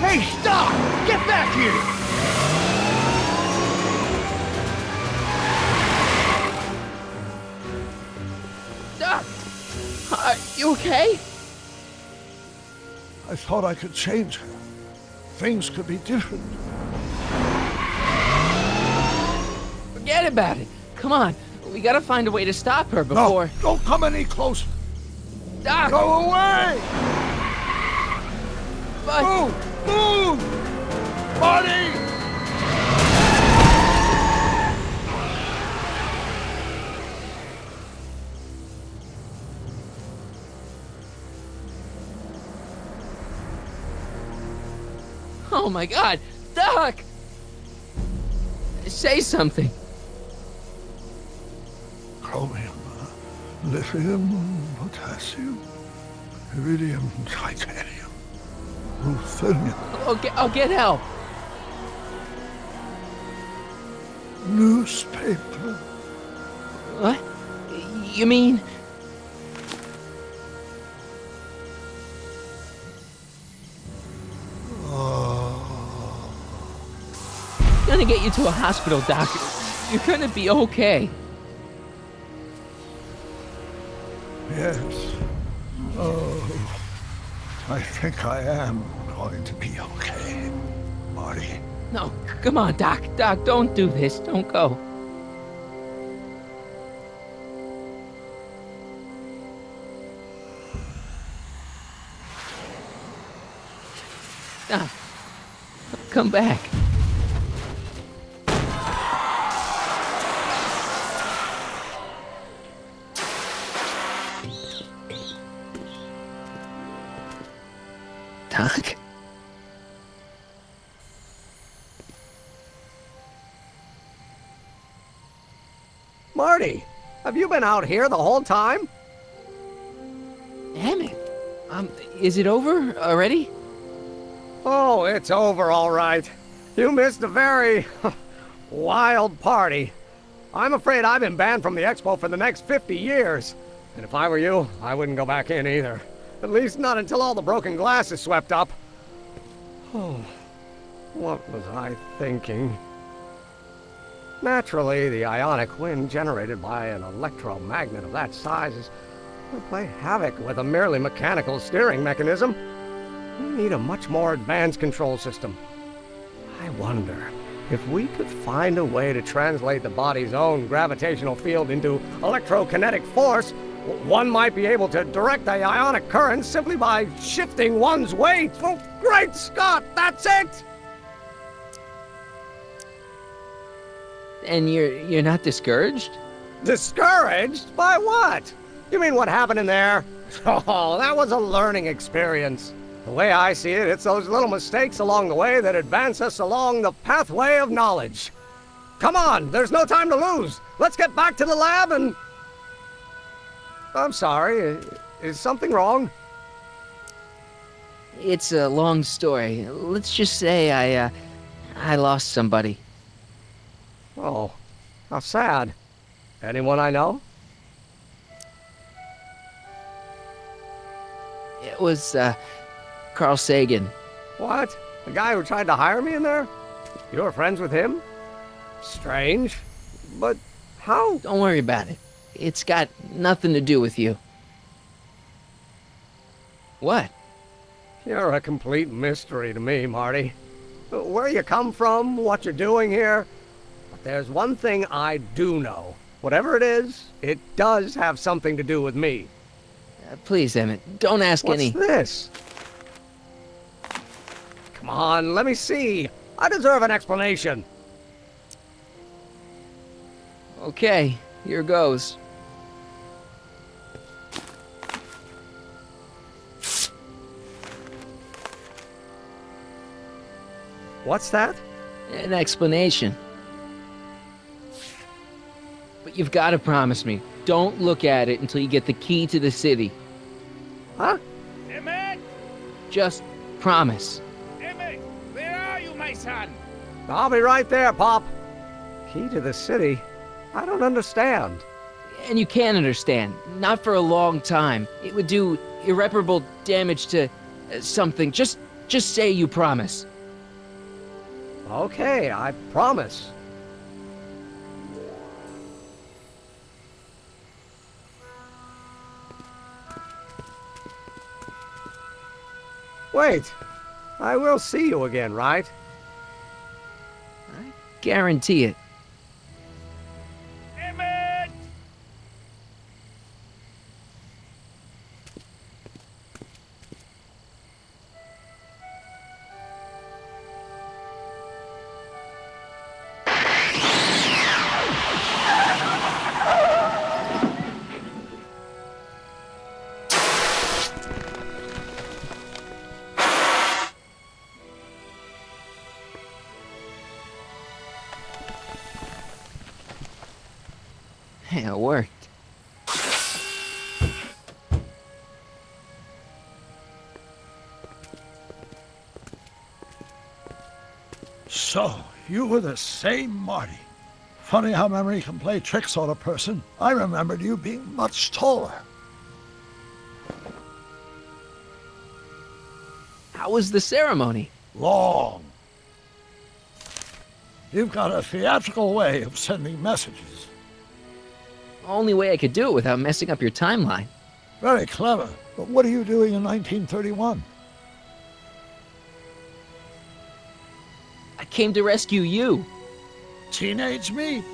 Hey, stop! Get back here! Doc! Are you okay? I thought I could change her. Things could be different. Forget about it. Come on. We gotta find a way to stop her before... No, don't come any closer. Doc! Go away! But... Move! Move! Marty! Oh my God! Doc! Say something. Chromium, lithium, potassium, iridium, titanium, ruthenium. I'll get help. Newspaper. What? You mean... Gonna get you to a hospital, Doc. You're gonna be okay. Yes. Oh, I think I am going to be okay, Marty. No, come on, Doc. Doc, don't do this. Don't go. Doc, come back. Doc? Marty, have you been out here the whole time? Damn it. Is it over already? Oh, it's over all right. You missed a very wild party. I'm afraid I've been banned from the expo for the next 50 years. And if I were you, I wouldn't go back in either. At least not until all the broken glass is swept up. Oh, what was I thinking? Naturally, the ionic wind generated by an electromagnet of that size would play havoc with a merely mechanical steering mechanism. We need a much more advanced control system. I wonder if we could find a way to translate the body's own gravitational field into electrokinetic force. One might be able to direct the ionic current simply by shifting one's weight. Oh, great Scott, that's it! And you're not discouraged? Discouraged? By what? You mean what happened in there? Oh, that was a learning experience. The way I see it, it's those little mistakes along the way that advance us along the pathway of knowledge. Come on, there's no time to lose. Let's get back to the lab and... I'm sorry, is something wrong? It's a long story. Let's just say I lost somebody. Oh, how sad. Anyone I know? It was, Carl Sagan. What? The guy who tried to hire me in there? You were friends with him? Strange. But how? Don't worry about it. It's got nothing to do with you. What? You're a complete mystery to me, Marty. Where you come from, what you're doing here. But there's one thing I do know. Whatever it is, it does have something to do with me. Please, Emmett, don't ask any... What's this? Come on, let me see. I deserve an explanation. Okay, here goes. What's that? An explanation. But you've got to promise me, don't look at it until you get the key to the city. Huh? Emmett! Just promise. Emmett! Where are you, my son? I'll be right there, Pop. Key to the city? I don't understand. And you can't understand. Not for a long time. It would do irreparable damage to something. Just Just say you promise. Okay, I promise. Wait, I will see you again, right? I guarantee it. Emmett! Yeah, it worked. So, you were the same Marty. Funny how memory can play tricks on a person. I remembered you being much taller. How was the ceremony? Long. You've got a theatrical way of sending messages. Only way I could do it without messing up your timeline. Very clever. But what are you doing in 1931? I came to rescue you. Teenage me?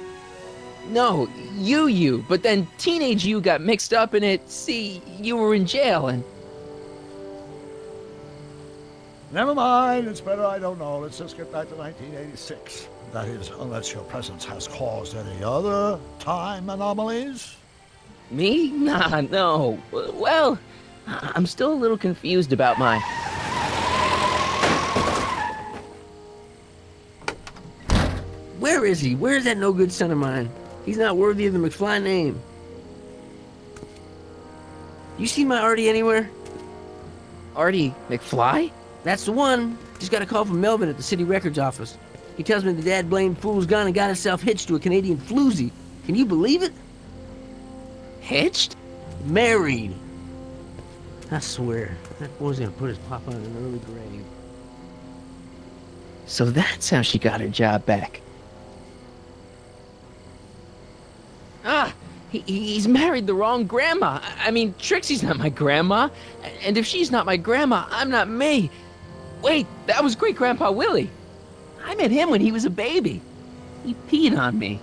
No, you. But then teenage you got mixed up in it. See, you were in jail and... Never mind, it's better I don't know. Let's just get back to 1986. That is, unless your presence has caused any other time anomalies. Me? Nah, no. Well, I'm still a little confused about my... Where is he? Where's that no-good son of mine? He's not worthy of the McFly name. You see my Artie anywhere? Artie McFly? That's the one. Just got a call from Melvin at the city records office. He tells me the dad-blamed fool's gone and got himself hitched to a Canadian floozy. Can you believe it? Hitched? Married. I swear, that boy's gonna put his papa in an early grave. So that's how she got her job back. Ah, he's married the wrong grandma. I mean, Trixie's not my grandma. And if she's not my grandma, I'm not me. Wait, that was Great-Grandpa Willie. I met him when he was a baby. He peed on me.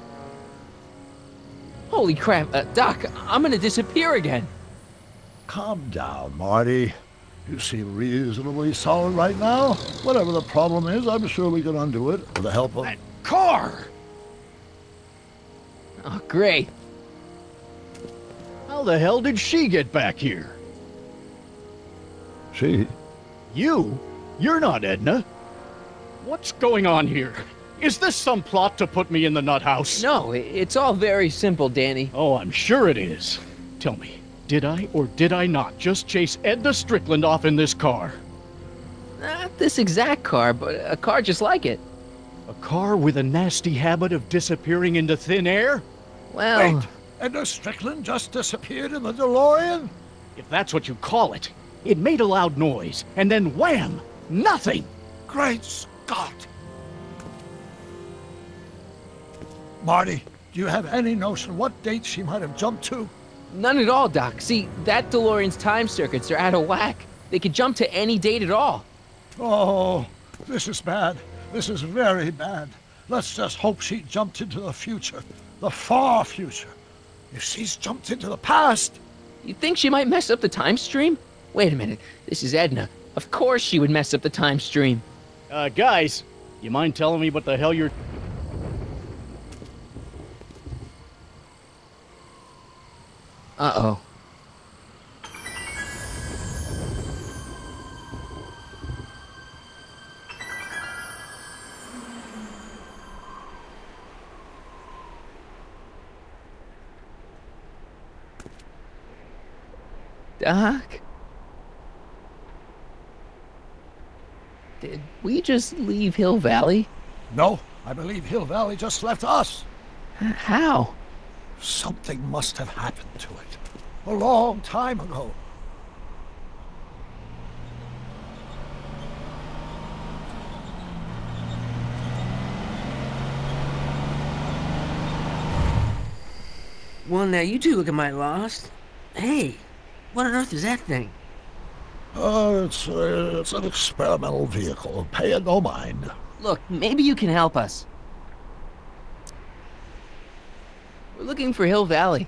Holy crap, Doc, I'm gonna disappear again. Calm down, Marty. You seem reasonably solid right now. Whatever the problem is, I'm sure we can undo it with the help of... That car! Oh, great. How the hell did she get back here? She? You? You're not Edna. What's going on here? Is this some plot to put me in the nut house? No, it's all very simple, Danny. Oh, I'm sure it is. Tell me, did I or did I not just chase Edna Strickland off in this car? Not this exact car, but a car just like it. A car with a nasty habit of disappearing into thin air? Well... Wait! Edna Strickland just disappeared in the DeLorean? If that's what you call it. It made a loud noise, and then wham! Nothing! Great Scott! Marty, do you have any notion what date she might have jumped to? None at all, Doc. See, that DeLorean's time circuits are out of whack. They could jump to any date at all. Oh, this is bad. This is very bad. Let's just hope she jumped into the future. The far future. If she's jumped into the past... You think she might mess up the time stream? Wait a minute. This is Edna. Of course she would mess up the time stream. Guys, you mind telling me what the hell you're... Uh-oh. Doc? Did we just leave Hill Valley? No, I believe Hill Valley just left us. How? Something must have happened to it. A long time ago. Well, now you two look a mite lost. Hey, what on earth is that thing? It's an experimental vehicle. Pay it no mind. Look, maybe you can help us. We're looking for Hill Valley.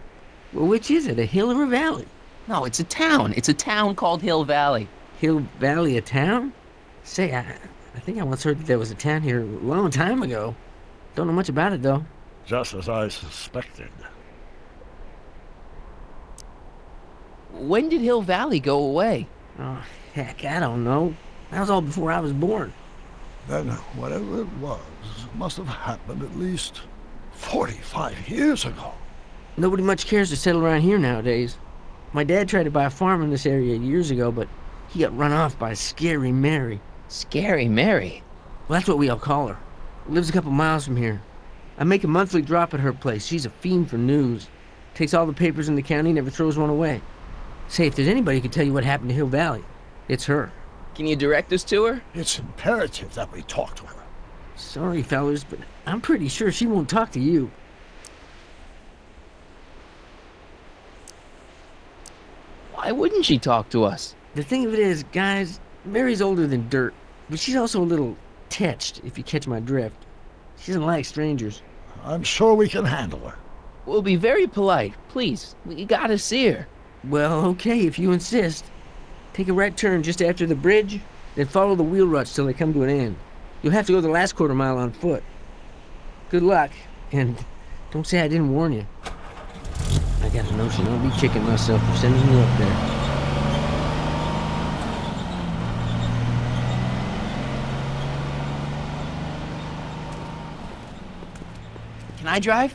Well, which is it, a hill or a valley? No, it's a town. It's a town called Hill Valley. Hill Valley, a town? Say, I think I once heard that there was a town here a long time ago. Don't know much about it, though. Just as I suspected. When did Hill Valley go away? Oh, heck, I don't know. That was all before I was born. Then whatever it was must have happened at least 45 years ago. Nobody much cares to settle around here nowadays. My dad tried to buy a farm in this area years ago, but he got run off by Scary Mary. Scary Mary? Well, that's what we all call her. Lives a couple miles from here. I make a monthly drop at her place. She's a fiend for news. Takes all the papers in the county, never throws one away. Say, if there's anybody who can tell you what happened to Hill Valley, it's her. Can you direct us to her? It's imperative that we talk to her. Sorry, fellas, but I'm pretty sure she won't talk to you. Why wouldn't she talk to us? The thing of it is, guys, Mary's older than dirt, but she's also a little tetched, if you catch my drift. She doesn't like strangers. I'm sure we can handle her. We'll be very polite. Please, we gotta see her. Well, okay, if you insist. Take a right turn just after the bridge, then follow the wheel ruts till they come to an end. You'll have to go the last quarter mile on foot. Good luck, and don't say I didn't warn you. I got a notion I'll be kicking myself for sending you up there. Can I drive?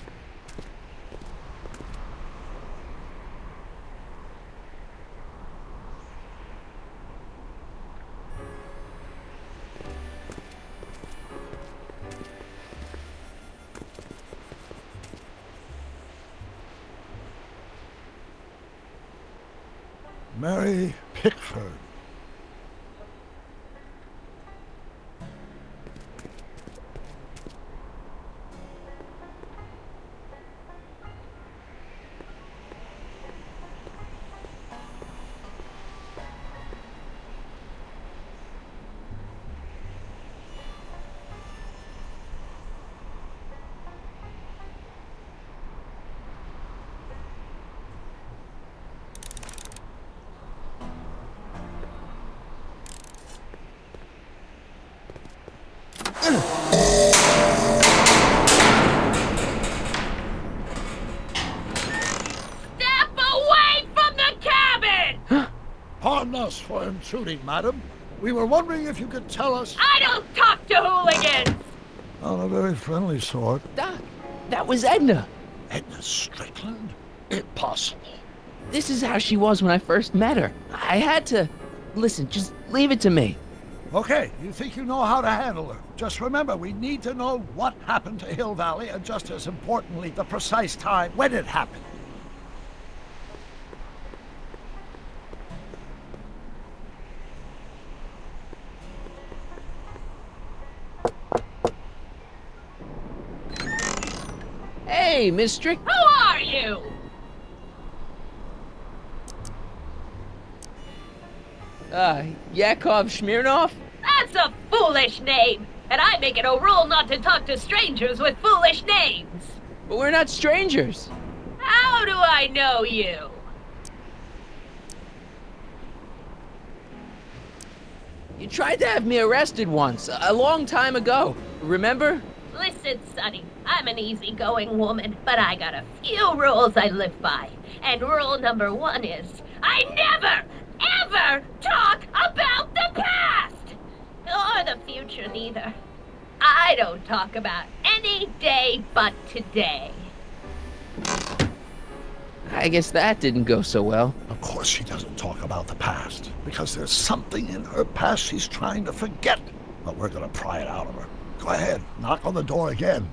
Mary Pickford. Pardon us for intruding, madam. We were wondering if you could tell us... I don't talk to hooligans! On a very friendly sort. Doc, that was Edna. Edna Strickland? Impossible. This is how she was when I first met her. I had to... Listen, just leave it to me. Okay, you think you know how to handle her. Just remember, we need to know what happened to Hill Valley, and just as importantly, the precise time when it happened. Hey, Miss Strick... Who are you? Yakov Smirnov? That's a foolish name, and I make it a rule not to talk to strangers with foolish names. But we're not strangers. How do I know you? You tried to have me arrested once, a long time ago. Remember? Listen, Sonny, I'm an easygoing woman, but I got a few rules I live by. And rule number 1 is, I never, ever talk about the past! Or the future, neither. I don't talk about any day but today. I guess that didn't go so well. Of course she doesn't talk about the past, because there's something in her past she's trying to forget. But we're gonna pry it out of her. Go ahead, knock on the door again.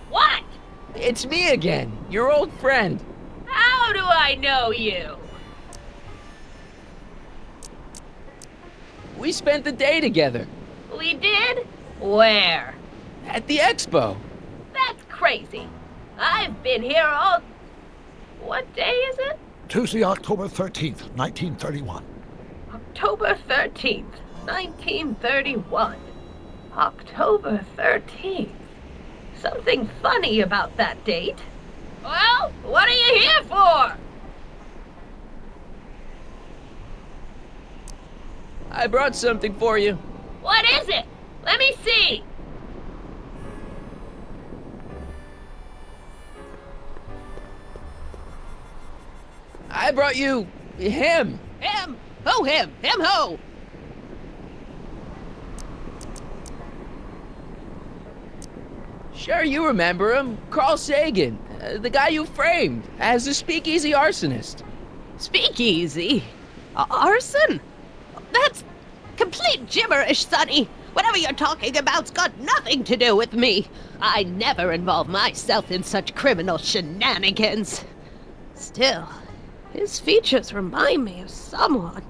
What? It's me again, your old friend. How do I know you? We spent the day together. We did? Where? At the expo. That's crazy. I've been here all... What day is it? Tuesday, October 13th, 1931. October 13th, 1931. October 13th. Something funny about that date. Well, what are you here for? I brought something for you. What is it? Let me see. I brought you him. Him? Who him? Him who? Sure, you remember him. Carl Sagan, the guy you framed as a speakeasy arsonist. Speakeasy? Arson? That's complete gibberish, Sonny. Whatever you're talking about's got nothing to do with me. I never involve myself in such criminal shenanigans. Still, his features remind me of someone.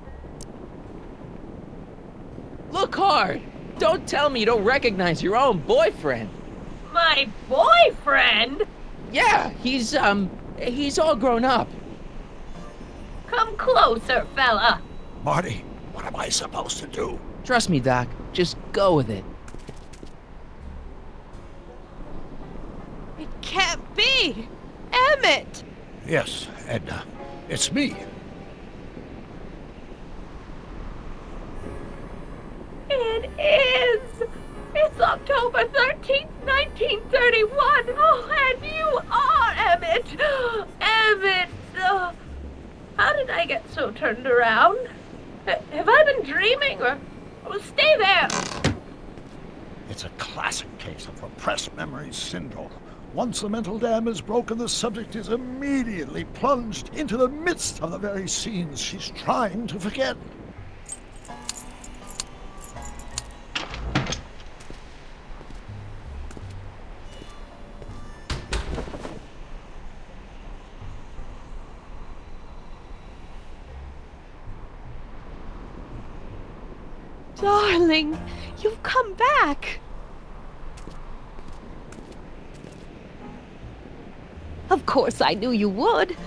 Look hard. Don't tell me you don't recognize your own boyfriend. My boyfriend? Yeah, he's all grown up. Come closer, fella. Marty, what am I supposed to do? Trust me, Doc. Just go with it. It can't be. Emmett! Yes, Edna. It's me. It is! It's October 13th, 1931! Oh, and you are Emmett! Emmett! How did I get so turned around? Have I been dreaming, or... Oh, stay there! It's a classic case of repressed memory syndrome. Once the mental dam is broken, the subject is immediately plunged into the midst of the very scenes she's trying to forget. Darling, you've come back. Of course I knew you would.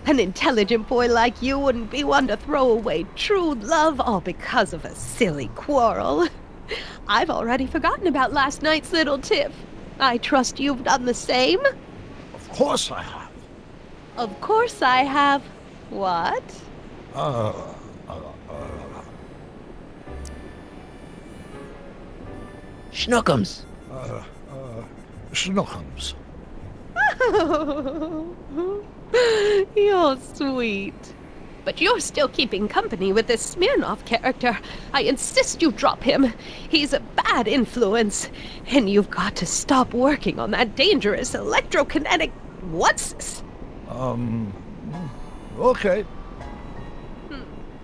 An intelligent boy like you wouldn't be one to throw away true love all because of a silly quarrel. I've already forgotten about last night's little tiff. I trust you've done the same? Of course I have. Of course I have. What? Schnookums. Schnookums. You're sweet. But you're still keeping company with this Smirnoff character. I insist you drop him. He's a bad influence. And you've got to stop working on that dangerous electrokinetic... What's this? Okay.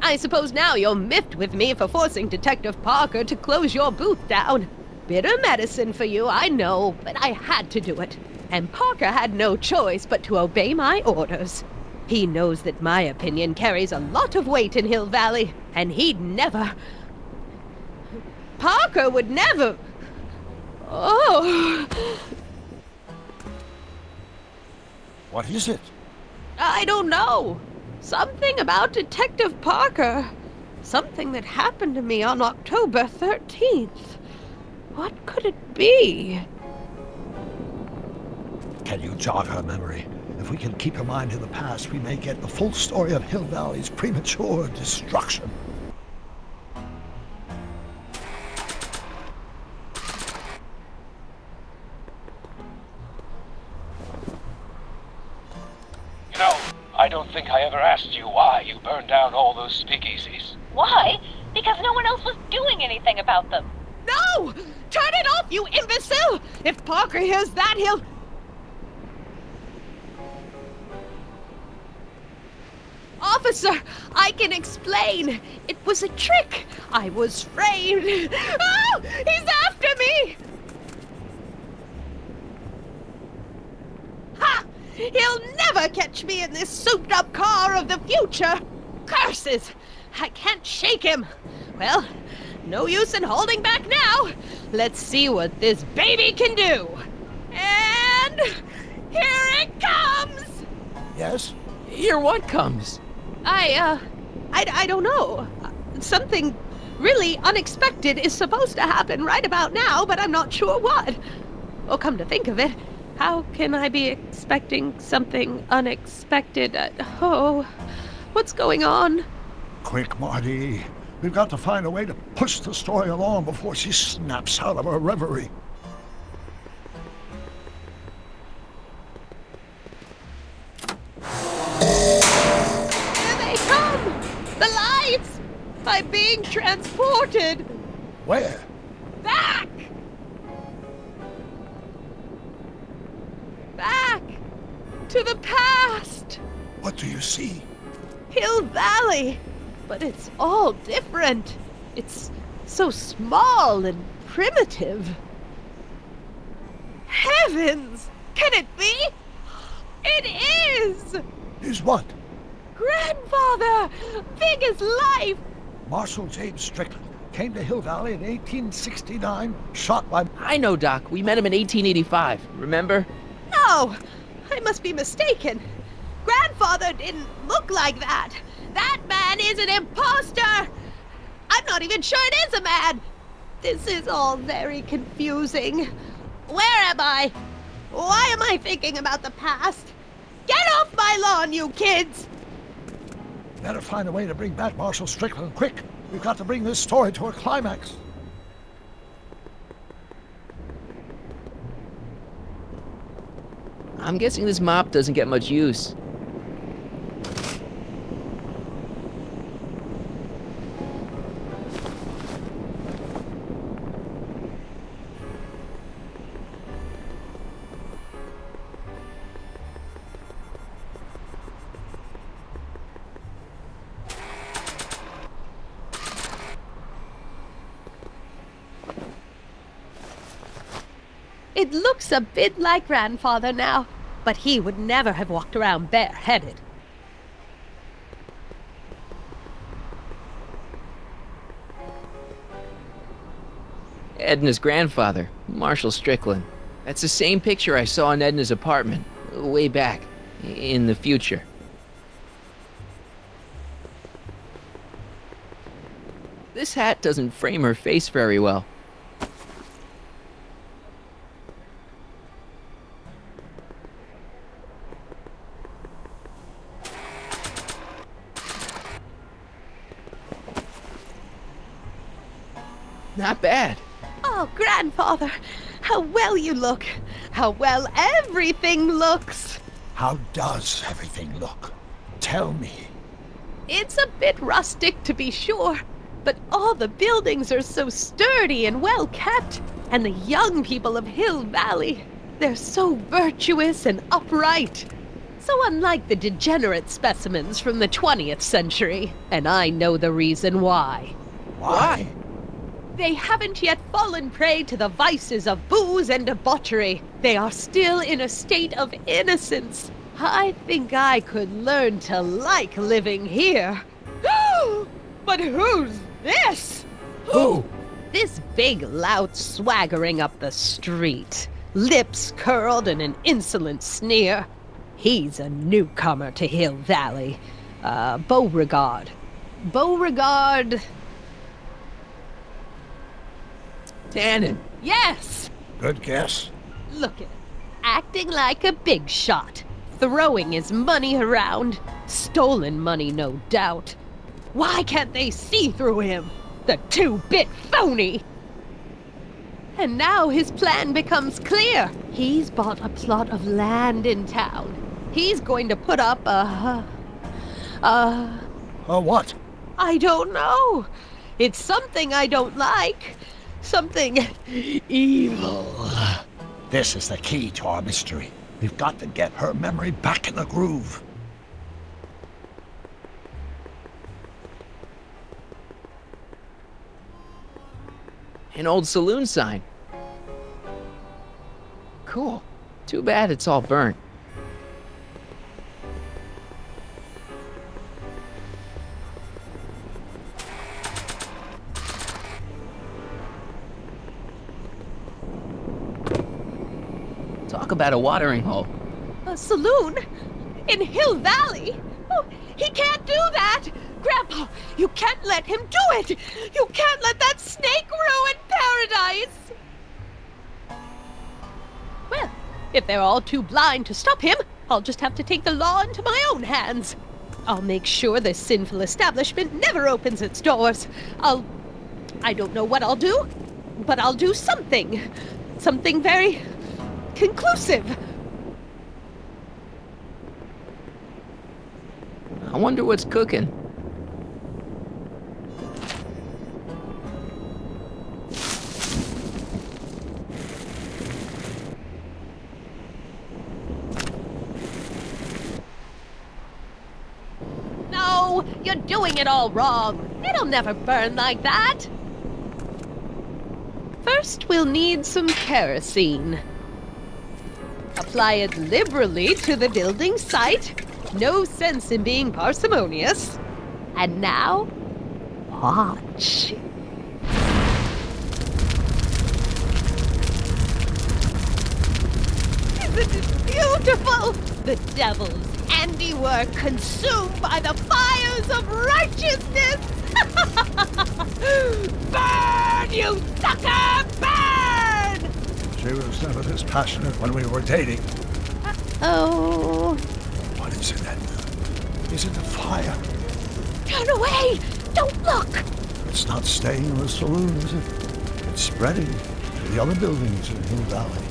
I suppose now you're miffed with me for forcing Detective Parker to close your booth down. Bitter medicine for you, I know, but I had to do it. And Parker had no choice but to obey my orders. He knows that my opinion carries a lot of weight in Hill Valley, and he'd never... Parker would never... Oh... What is it? I don't know. Something about Detective Parker. Something that happened to me on October 13th. What could it be? Can you jog her memory? If we can keep her mind in the past, we may get the full story of Hill Valley's premature destruction. You know, I don't think I ever asked you why you burned down all those speakeasies. Why? Because no one else was doing anything about them. No! Turn it off, you imbecile! If Parker hears that, he'll... Officer, I can explain. It was a trick. I was framed. Oh, he's after me! Ha! He'll never catch me in this souped-up car of the future. Curses! I can't shake him. Well, No use in holding back now. Let's see what this baby can do. And here it comes! Yes? Here what comes? I don't know. Something really unexpected is supposed to happen right about now, but I'm not sure what. Oh, come to think of it, how can I be expecting something unexpected? What's going on? Quick, Marty. We've got to find a way to push the story along before she snaps out of her reverie. Here they come! The lights! I'm being transported! Where? Back! Back! To the past! What do you see? Hill Valley! But it's all different. It's so small and primitive. Heavens! Can it be? It is! Is what? Grandfather! Big as life! Marshal James Strickland came to Hill Valley in 1869, shot by... I know, Doc. We met him in 1885. Remember? No! I must be mistaken. Grandfather didn't look like that. That man is an imposter! I'm not even sure it is a man! This is all very confusing. Where am I? Why am I thinking about the past? Get off my lawn, you kids! Better find a way to bring back Marshal Strickland, quick! We've got to bring this story to a climax. I'm guessing this mop doesn't get much use. It looks a bit like Grandfather now, but he would never have walked around bareheaded. Edna's grandfather, Marshal Strickland. That's the same picture I saw in Edna's apartment, way back, in the future. This hat doesn't frame her face very well. Not bad. Oh, Grandfather, how well you look. How well everything looks. How does everything look? Tell me. It's a bit rustic, to be sure, but all the buildings are so sturdy and well kept. And the young people of Hill Valley, they're so virtuous and upright. So unlike the degenerate specimens from the 20th century. And I know the reason why. Why? They haven't yet fallen prey to the vices of booze and debauchery. They are still in a state of innocence. I think I could learn to like living here. But who's this? Who? This big lout swaggering up the street, lips curled in an insolent sneer. He's a newcomer to Hill Valley. Beauregard. Beauregard... Tannen. Yes! Good guess. Look at him, acting like a big shot, throwing his money around. Stolen money, no doubt. Why can't they see through him? The two-bit phony! And now his plan becomes clear. He's bought a plot of land in town. He's going to put up a what? I don't know. It's something I don't like. Something evil. This is the key to our mystery. We've got to get her memory back in the groove. An old saloon sign. Cool. Too bad it's all burnt. Talk about a watering hole. A saloon? In Hill Valley? Oh, he can't do that! Grandpa, you can't let him do it! You can't let that snake ruin paradise! Well, if they're all too blind to stop him, I'll just have to take the law into my own hands. I'll make sure this sinful establishment never opens its doors. I don't know what I'll do, but I'll do something. Something very conclusive. I wonder what's cooking. No, you're doing it all wrong. It'll never burn like that. First, we'll need some kerosene. Apply it liberally to the building site. No sense in being parsimonious. And now, watch. Isn't it beautiful? The devil's handiwork consumed by the fires of righteousness! Burn, you sucker! Burn! She was never this passionate when we were dating. Oh. What is it, Edna? Is it the fire? Turn away! Don't look! It's not staying in the saloon, is it? It's spreading to the other buildings in Hill Valley.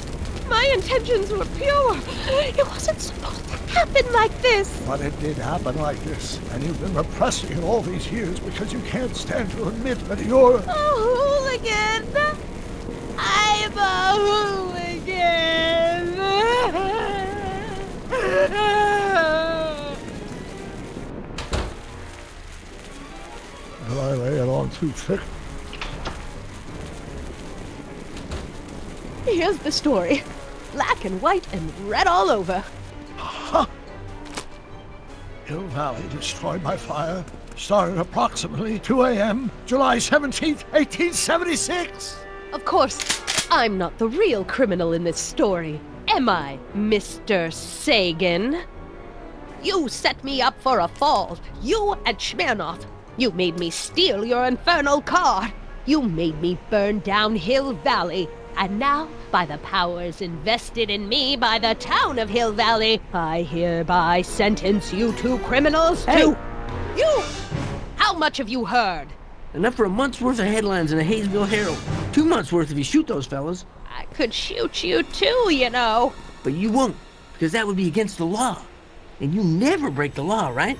My intentions were pure. It wasn't supposed to happen like this. But it did happen like this, and you've been repressing it all these years because you can't stand to admit that you're... A hooligan! I'm a hooligan! Did I lay it on too thick? Here's the story. Black and white and red all over. Huh. Hill Valley destroyed by fire started approximately 2 a.m., July 17th, 1876. Of course, I'm not the real criminal in this story, am I, Mr. Sagan? You set me up for a fall. You and Smirnoff. You made me steal your infernal car. You made me burn down Hill Valley. And now, by the powers invested in me by the town of Hill Valley, I hereby sentence you two criminals to... You! How much have you heard? Enough for a month's worth of headlines in the Hayesville Herald. 2 months worth if you shoot those fellas. I could shoot you too, you know. But you won't, because that would be against the law. And you never break the law, right?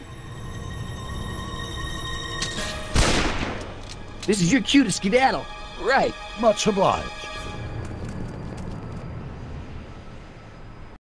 This is your cue to skedaddle. Right. Much obliged.